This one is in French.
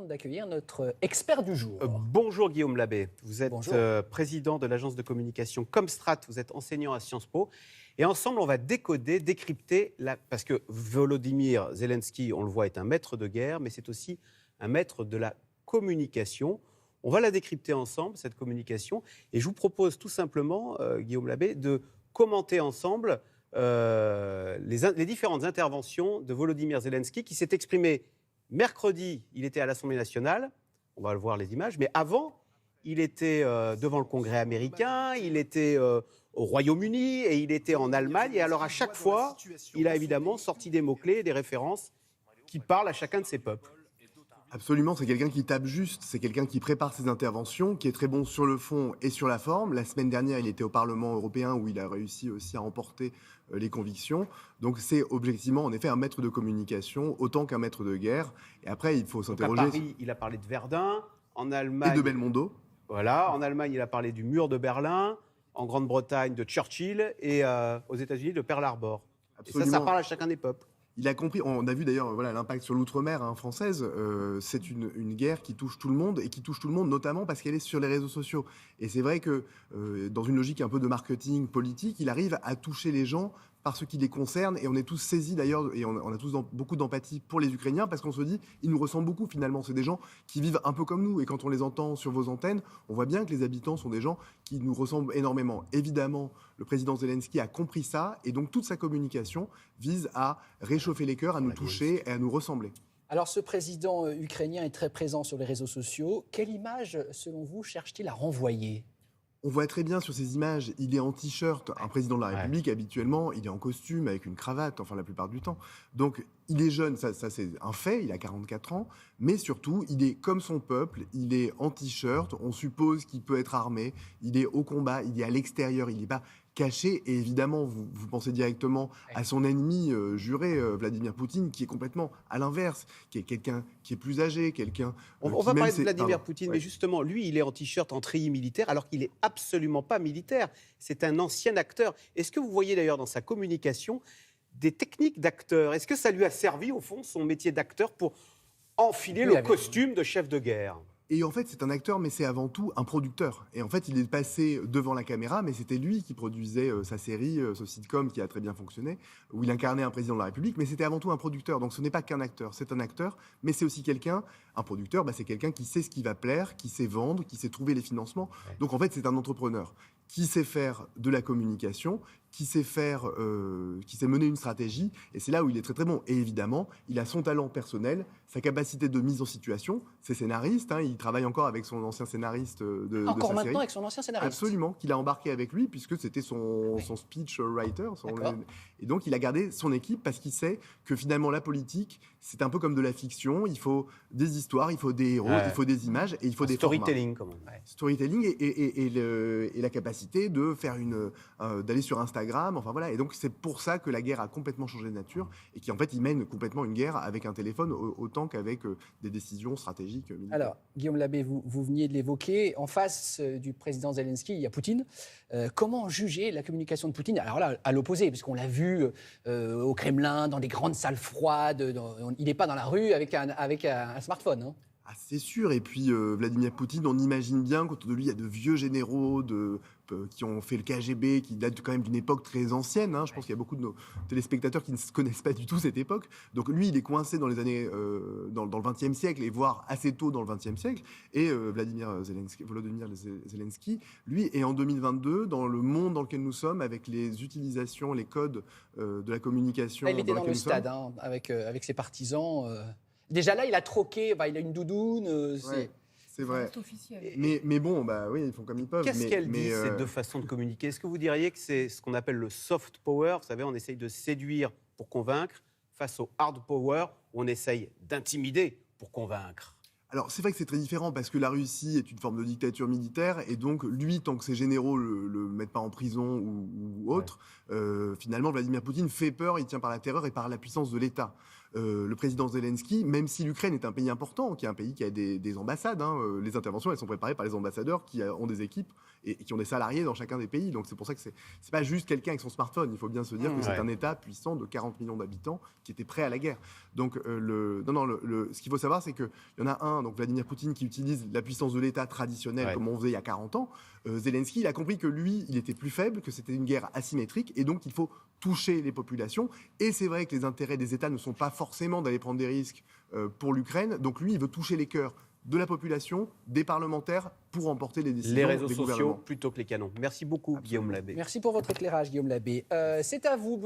demande d'accueillir notre expert du jour. Bonjour Guillaume Labbé, vous êtes Bonjour. président de l'agence de communication Comstrat, vous êtes enseignant à Sciences Po. Et ensemble, on va décoder, décrypter, parce que Volodymyr Zelensky, on le voit, est un maître de guerre, mais c'est aussi un maître de la communication. On va la décrypter ensemble, cette communication. Et je vous propose tout simplement, Guillaume Labbé, de commenter ensemble les différentes interventions de Volodymyr Zelensky, qui s'est exprimé mercredi. Il était à l'Assemblée nationale, on va le voir les images, mais avant, il était devant le Congrès américain, il était au Royaume-Uni et il était en Allemagne. Et alors à chaque fois, il a évidemment sorti des mots-clés et des références qui parlent à chacun de ses peuples. Absolument, c'est quelqu'un qui tape juste, c'est quelqu'un qui prépare ses interventions, qui est très bon sur le fond et sur la forme. La semaine dernière, il était au Parlement européen où il a réussi aussi à emporter les convictions. Donc c'est objectivement, en effet, un maître de communication autant qu'un maître de guerre. Et après, il faut s'interroger... À Paris, il a parlé de Verdun, en Allemagne... Et de Belmondo. Voilà, en Allemagne, il a parlé du mur de Berlin, en Grande-Bretagne de Churchill et aux États-Unis de Pearl Harbor. Absolument. Et ça parle à chacun des peuples. Il a compris, on a vu d'ailleurs l'impact sur l'outre-mer française, c'est une guerre qui touche tout le monde et qui touche tout le monde notamment parce qu'elle est sur les réseaux sociaux. Et c'est vrai que dans une logique un peu de marketing politique, il arrive à toucher les gens par ce qui les concerne et on est tous saisis d'ailleurs et on a tous beaucoup d'empathie pour les Ukrainiens parce qu'on se dit, ils nous ressemblent beaucoup finalement, c'est des gens qui vivent un peu comme nous et quand on les entend sur vos antennes, on voit bien que les habitants sont des gens qui nous ressemblent énormément. Évidemment, le président Zelensky a compris ça et donc toute sa communication vise à réchauffer les cœurs, à nous toucher et à nous ressembler. Alors ce président ukrainien est très présent sur les réseaux sociaux. Quelle image, selon vous, cherche-t-il à renvoyer ? On voit très bien sur ces images, il est en t-shirt. Un président de la République, habituellement, il est en costume avec une cravate, enfin la plupart du temps. Donc il est jeune, ça c'est un fait, il a 44 ans, mais surtout, il est comme son peuple, il est en t-shirt, on suppose qu'il peut être armé, il est au combat, il est à l'extérieur, il n'est pas caché. Et évidemment, vous pensez directement à son ennemi juré, Vladimir Poutine, qui est complètement à l'inverse, qui est quelqu'un qui est plus âgé, quelqu'un... On va parler de Vladimir Poutine, mais justement, lui, il est en t-shirt, en treillis militaire, alors qu'il n'est absolument pas militaire. C'est un ancien acteur. Est-ce que vous voyez d'ailleurs dans sa communication des techniques d'acteur? Est-ce que ça lui a servi, au fond, son métier d'acteur pour enfiler le costume de chef de guerre? Et en fait, c'est un acteur, mais c'est avant tout un producteur. Et en fait, il est passé devant la caméra, mais c'était lui qui produisait sa série, ce sitcom qui a très bien fonctionné, où il incarnait un président de la République, mais c'était avant tout un producteur. Donc ce n'est pas qu'un acteur, c'est un acteur, mais c'est aussi quelqu'un, un producteur, c'est quelqu'un qui sait ce qui va plaire, qui sait vendre, qui sait trouver les financements. Ouais. Donc en fait, c'est un entrepreneur qui sait faire de la communication, qui sait mener une stratégie, et c'est là où il est très très bon. Et évidemment, il a son talent personnel, sa capacité de mise en situation. C'est scénariste, il travaille encore avec son ancien scénariste de encore sa maintenant série. Avec son ancien scénariste. Absolument, qu'il a embarqué avec lui puisque c'était son speech writer. Et donc il a gardé son équipe parce qu'il sait que finalement la politique, c'est un peu comme de la fiction. Il faut des histoires, il faut des héros, il faut des images et il faut des storytelling quand même. Storytelling et la capacité de faire d'aller sur Instagram. Enfin voilà. Et donc c'est pour ça que la guerre a complètement changé de nature et qu'en fait il mène complètement une guerre avec un téléphone autant qu'avec des décisions stratégiques militaires. Alors Guillaume Labbé, vous veniez de l'évoquer. En face du président Zelensky, il y a Poutine. Comment juger la communication de Poutine? Alors là, à l'opposé, puisqu'on l'a vu au Kremlin, dans des grandes salles froides. Il n'est pas dans la rue avec un smartphone. Ah, c'est sûr. Et puis Vladimir Poutine, on imagine bien qu'autour de lui, il y a de vieux généraux qui ont fait le KGB, qui datent quand même d'une époque très ancienne. Je pense qu'il y a beaucoup de nos téléspectateurs qui ne connaissent pas du tout cette époque. Donc lui, il est coincé dans les années, dans le XXe siècle, et voire assez tôt dans le XXe siècle. Et Volodymyr Zelensky, lui, est en 2022, dans le monde dans lequel nous sommes, avec les utilisations, les codes de la communication. Là, il était dans le stade, avec ses partisans. Déjà là, il a troqué, il a une doudoune. C'est vrai. Mais bon, oui, ils font comme ils peuvent. Qu'est-ce qu'elle dit, ces deux façons de communiquer? Est-ce que vous diriez que c'est ce qu'on appelle le soft power? Vous savez, on essaye de séduire pour convaincre, face au hard power, où on essaye d'intimider pour convaincre. Alors, c'est vrai que c'est très différent parce que la Russie est une forme de dictature militaire et donc, lui, tant que ses généraux le mettent pas en prison ou autre, finalement, Vladimir Poutine fait peur, il tient par la terreur et par la puissance de l'État. le président Zelensky, même si l'Ukraine est un pays important, qui est un pays qui a des ambassades, les interventions elles sont préparées par les ambassadeurs qui ont des équipes et qui ont des salariés dans chacun des pays. Donc c'est pour ça que c'est pas juste quelqu'un avec son smartphone. Il faut bien se dire que c'est un État puissant de 40 millions d'habitants qui était prêt à la guerre. Donc ce qu'il faut savoir, c'est qu'il y en a un, donc Vladimir Poutine, qui utilise la puissance de l'État traditionnelle comme on faisait il y a 40 ans. Zelensky, il a compris que lui, il était plus faible, que c'était une guerre asymétrique et donc il faut toucher les populations. Et c'est vrai que les intérêts des États ne sont pas forcément d'aller prendre des risques pour l'Ukraine. Donc lui, il veut toucher les cœurs de la population, des parlementaires, pour emporter les décisions. Les réseaux des sociaux gouvernements. plutôt que les canons. Merci beaucoup, Guillaume Labbé. Merci pour votre éclairage, Guillaume Labbé. C'est à vous, Benoît.